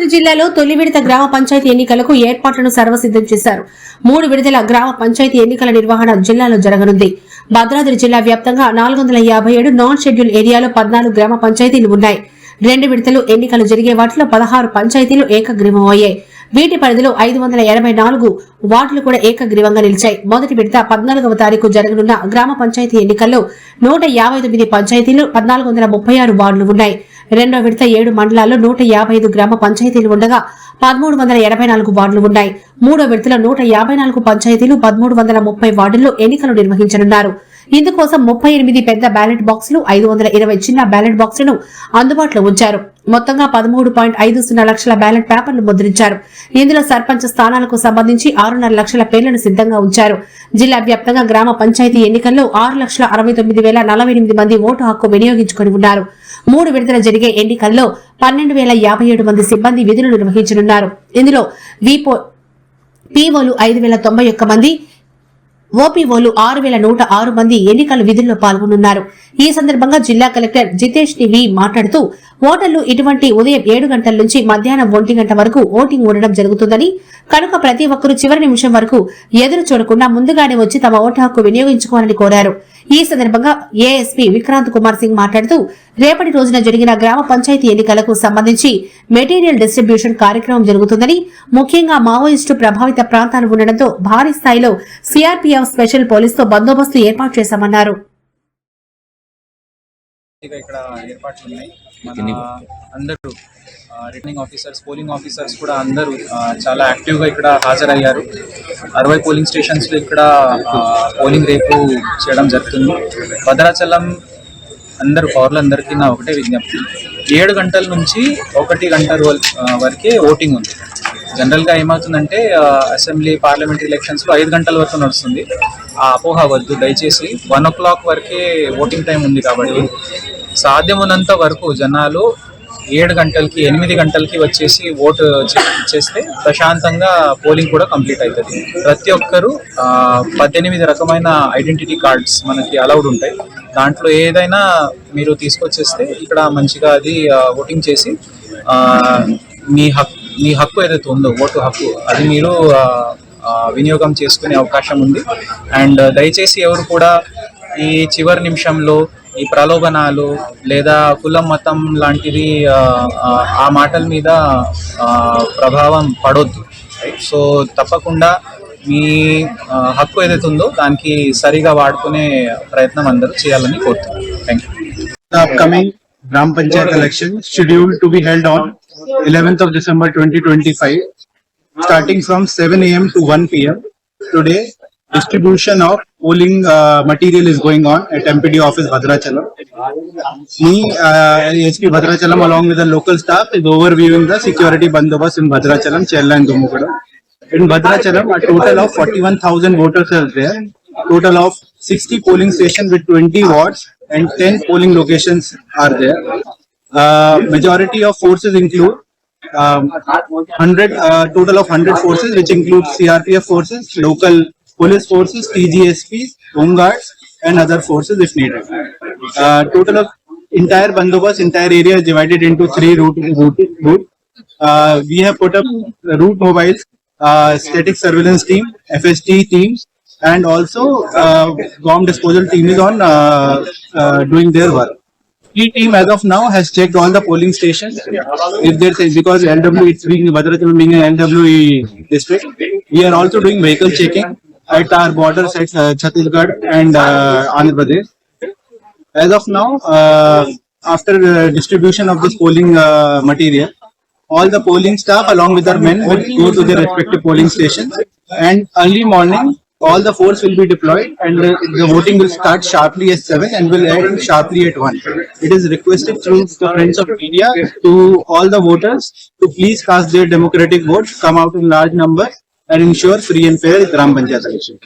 భద్రాద్రి జిల్లాలో తొలి విడత గ్రామ పంచాయతీ ఎన్నికలకు ఏర్పాట్లను సర్వసిద్దం చేశారు. 3 విడతల గ్రామ పంచాయతీ ఎన్నికల నిర్వహణ జిల్లాలో జరగనుంది. భద్రాద్రి జిల్లా వ్యాప్తంగా 457 నాన్ షెడ్యూల్ ఏరియాలో 14 గ్రామ పంచాయతీలు ఉన్నాయి. 2 విడతలు ఎన్నికలు జరిగే వాటిలో 16 పంచాయతీలు ఏకగ్రీవమయ్యాయి. వీటి పరిధిలో 584 వార్డులు కూడా ఏకగ్రీవంగా నిలిచాయి. మొదటి విడత 14వ తారీఖు జరగనున్న గ్రామ పంచాయతీ ఎన్నికల్లో 159 పంచాయతీలు 1436 వార్డులు ఉన్నాయి. రెండో విడత 7 మండలాల్లో 155 గ్రామ పంచాయతీలు ఉండగా 1384 వార్డులు ఉన్నాయి. మూడో విడతలో 154 పంచాయతీలు 1330 వార్డుల్లో ఎన్నికలు నిర్వహించనున్నారు. ఇందుకోసం 38 పెద్ద బ్యాలెట్ బాక్సులు 520 చిన్న బ్యాలెట్ బాక్సులను అందుబాటులో ఉంచారు. మొత్తంగా 13.50 లక్షల బ్యాలెట్ పేపర్లు ముద్రించారు. ఇందులో సర్పంచ్ స్థానాలకు సంబంధించి 6.5 లక్షల పేర్లను సిద్ధంగా ఉంచారు. జిల్లా వ్యాప్తంగా గ్రామ పంచాయతీ ఎన్నికల్లో 6,69,048 మంది ఓటు హక్కు వినియోగించుకుని ఉన్నారు. 3 విడతల జరిగే ఎన్నికల్లో 12,057 మంది సిబ్బంది విధులు నిర్వహించనున్నారు. ఇందులో పీఓలు 5,091 మంది, ఓపీఓలు 6,106 మంది ఎన్నికల విధుల్లో పాల్గొనున్నారు. ఈ సందర్భంగా జిల్లా కలెక్టర్ జితేష్ వి మాట్లాడుతూ ఓటర్లు ఇటువంటి ఉదయం 7 గంటల నుంచి మధ్యాహ్నం 1 గంట వరకు ఓటింగ్ ఉండడం జరుగుతుందని, కనుక ప్రతి ఒక్కరూ చివరి నిమిషం వరకు ఎదురు చూడకుండా ముందుగానే వచ్చి తమ ఓటు హక్కు వినియోగించుకోవాలని కోరారు. ఈ సందర్భంగా ఏఎస్పీ విక్రాంత్ కుమార్ సింగ్ మాట్లాడుతూ రేపటి రోజున జరిగిన గ్రామ పంచాయతీ ఎన్నికలకు సంబంధించి మెటీరియల్ డిస్ట్రిబ్యూషన్ కార్యక్రమం జరుగుతుందని, ముఖ్యంగా మావోయిస్టు ప్రభావిత ప్రాంతాలు ఉండడంతో భారీ స్థాయిలో సిఆర్పీఎఫ్ స్పెషల్ పోలీసుతో బందోబస్తు ఏర్పాటు చేశామన్నారు. ఇక్కడ ఏర్పాట్లు ఉన్నాయి. అందరూ రిటర్నింగ్ ఆఫీసర్స్, పోలింగ్ ఆఫీసర్స్ కూడా అందరూ చాలా యాక్టివ్గా ఇక్కడ హాజరయ్యారు. 60 పోలింగ్ స్టేషన్స్లో ఇక్కడ పోలింగ్ రేపు చేయడం జరుగుతుంది. భద్రాచలం అందరూ పౌరులందరికీ నా ఒకటే విజ్ఞప్తి, 7 గంటల నుంచి 1 గంట వరకే ఓటింగ్ ఉంది. జనరల్గా ఏమవుతుందంటే అసెంబ్లీ పార్లమెంటరీ ఎలక్షన్స్లో 5 గంటల వరకు నడుస్తుంది. ఆ అపోహ వద్దు, దయచేసి 1 o'clock వరకే ఓటింగ్ టైం ఉంది. కాబట్టి సాధ్యమున్నంత వరకు జనాలు 7 గంటలకి 8 గంటలకి వచ్చేసి ఓటు చేస్తే ప్రశాంతంగా పోలింగ్ కూడా కంప్లీట్ అవుతుంది. ప్రతి ఒక్కరూ 18 రకమైన ఐడెంటిటీ కార్డ్స్ మనకి అలౌడ్ ఉంటాయి. దాంట్లో ఏదైనా మీరు తీసుకొచ్చేస్తే ఇక్కడ మంచిగా అది ఓటింగ్ చేసి మీ హక్కు ఏదైతే ఉందో ఓటు హక్కు అది మీరు వినియోగం చేసుకునే అవకాశం ఉంది. అండ్ దయచేసి ఎవరు కూడా ఈ చివరి నిమిషంలో ఈ ప్రలోభనాలు లేదా కులం మతం లాంటిది ఆ మాటల మీద ప్రభావం పడొద్దు. సో తప్పకుండా మీ హక్కు ఏదైతే ఉందో దానికి సరిగా వాడుకునే ప్రయత్నం అందరూ చేయాలని కోరుతున్నాను. Thank you. Upcoming Gram Panchayat election scheduled to be held on 11th of December 2025, starting from 7 a.m. to 1 p.m. Today, distribution of polling material is going on at MPD office Bhadrachalam. Me, SP Bhadrachalam, along with the local staff, is overviewing the security bandobast in Bhadrachalam, Chella and Dumugada. In Bhadrachalam, a total of 41,000 voters are there. Total of 60 polling stations with 20 wards and 10 polling locations are there. Majority of forces include total of 100 forces, which include CRPF forces, local police forces, TGSPs, home guards, and other forces if needed. Total of entire bandobast, entire area is divided into 3 routes. We have put up route mobiles, static surveillance team, FST teams, and also bomb disposal team is on doing their work. The team as of now has checked all the polling stations. If there's because LW, it's being Bhadrachalam being an LWE district, we are also doing vehicle checking at our borders at Chhattisgarh and Andhra Pradesh. As of now, after the distribution of this polling material, all the polling staff along with their men will go to their respective polling stations, and early morning all the force will be deployed, and the voting will start sharply at 7 and will end sharply at 1. It is requested through the friends of media to all the voters to please cast their democratic votes, come out in large numbers and ensure free and fair Gram Panchayat election.